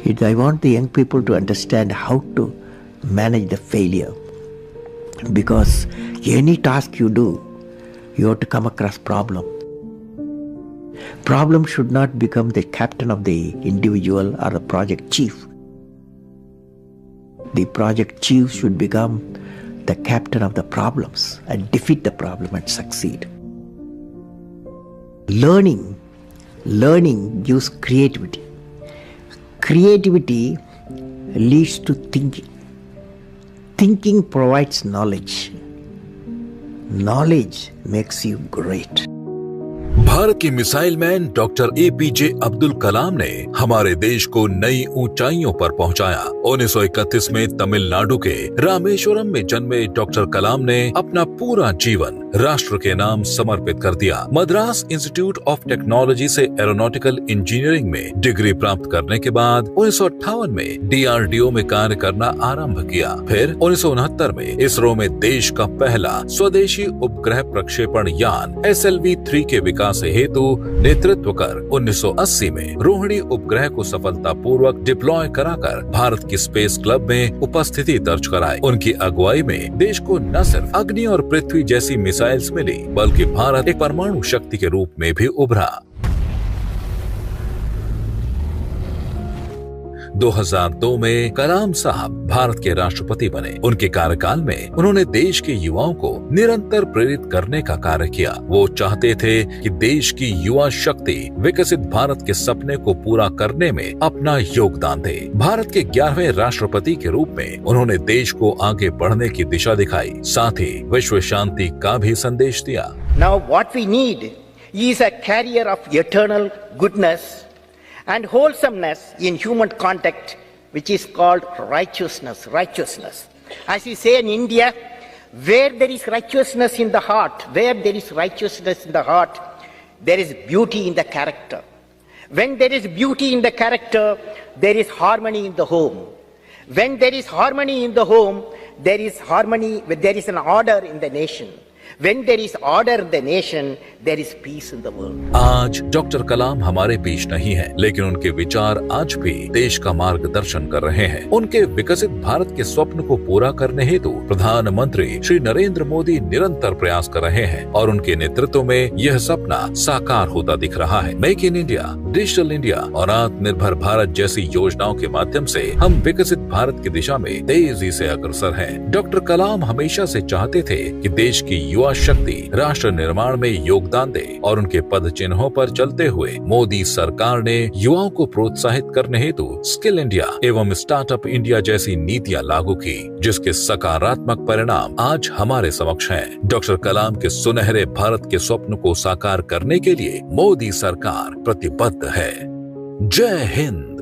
I want the young people to understand how to manage the failure. Because any task you do, you have to come across problem. Problem should not become the captain of the individual or the project chief. The project chief should become the captain of the problems and defeat the problem and succeed. Learning gives creativity. Creativity leads to thinking. Thinking provides knowledge. Knowledge makes you great. Bharat के missile man doctor APJ Abdul Kalam ने हमारे देश को नई ऊंचाइयों पर पहुंचाया। 1931 में तमिलनाडु के रामेश्वरम में जन्मे डॉक्टर कलाम ने अपना पूरा जीवन राष्ट्र के नाम समर्पित कर दिया। मद्रास इंस्टीट्यूट ऑफ टेक्नोलॉजी से एरोनॉटिकल इंजीनियरिंग में डिग्री प्राप्त करने के बाद 1958 में डीआरडीओ में कार्य करना आरंभ किया। फिर 1969 में इसरो में देश का पहला स्वदेशी उपग्रह प्रक्षेपण यान SLV-3 के विकास हेतु नेतृत्व कर 1980 में रोहिणी उपग्रह को सफलतापूर्वक डिप्लॉय कराकर भारत की स्पेस क्लब में उपस्थिति दर्ज कराई। उनकी अगुवाई में देश को न सिर्फ अग्नि और पृथ्वी जैसी मिसाइल्स मिली, बल्कि भारत एक परमाणु शक्ति के रूप में भी उभरा। 2002 में कलाम साहब भारत के राष्ट्रपति बने। उनके कार्यकाल में उन्होंने देश के युवाओं को निरंतर प्रेरित करने का कार्य किया। वो चाहते थे कि देश की युवा शक्ति विकसित भारत के सपने को पूरा करने में अपना योगदान दे। भारत के 11वें राष्ट्रपति के रूप में उन्होंने देश को आगे बढ़ने की दिशा दिखाई, साथ ही विश्व शांति का भी संदेश दिया। Now what we need is a carrier of eternal goodness and wholesomeness in human contact, which is called righteousness. As we say in India, where there is righteousness in the heart, there is beauty in the character. When there is beauty in the character, there is harmony in the home. When there is harmony in the home, there is an order in the nation. When there is order in the nation, there is peace in the world. आज doctor कलाम हमारे बीच नहीं है, लेकिन उनके विचार आज भी देश का मार्गदर्शन कर रहे हैं। उनके विकसित भारत के स्वप्न को पूरा करने हेतु प्रधानमंत्री श्री नरेंद्र मोदी निरंतर प्रयास कर रहे हैं और उनके नेतृत्व में यह सपना साकार होता दिख रहा है। Make in India, digital India और आत्मनिर्भर भारत जैसी योजनाओं के माध्यम से हम विकसित भारत की दिशा में तेजी से अग्रसर हैं। डॉक्टर कलाम हमेशा से चाहते थे कि देश की युवा शक्ति राष्ट्र निर्माण में योगदान दे और उनके पद चिन्हों पर चलते हुए मोदी सरकार ने युवाओं को प्रोत्साहित करने हेतु स्किल इंडिया एवं स्टार्टअप इंडिया जैसी नीतियां लागू की, जिसके सकारात्मक परिणाम आज हमारे समक्ष हैं। डॉक्टर कलाम के सुनहरे भारत के स्वप्न को साकार करने के लिए मोदी सरकार प्रतिबद्ध है। जय हिंद।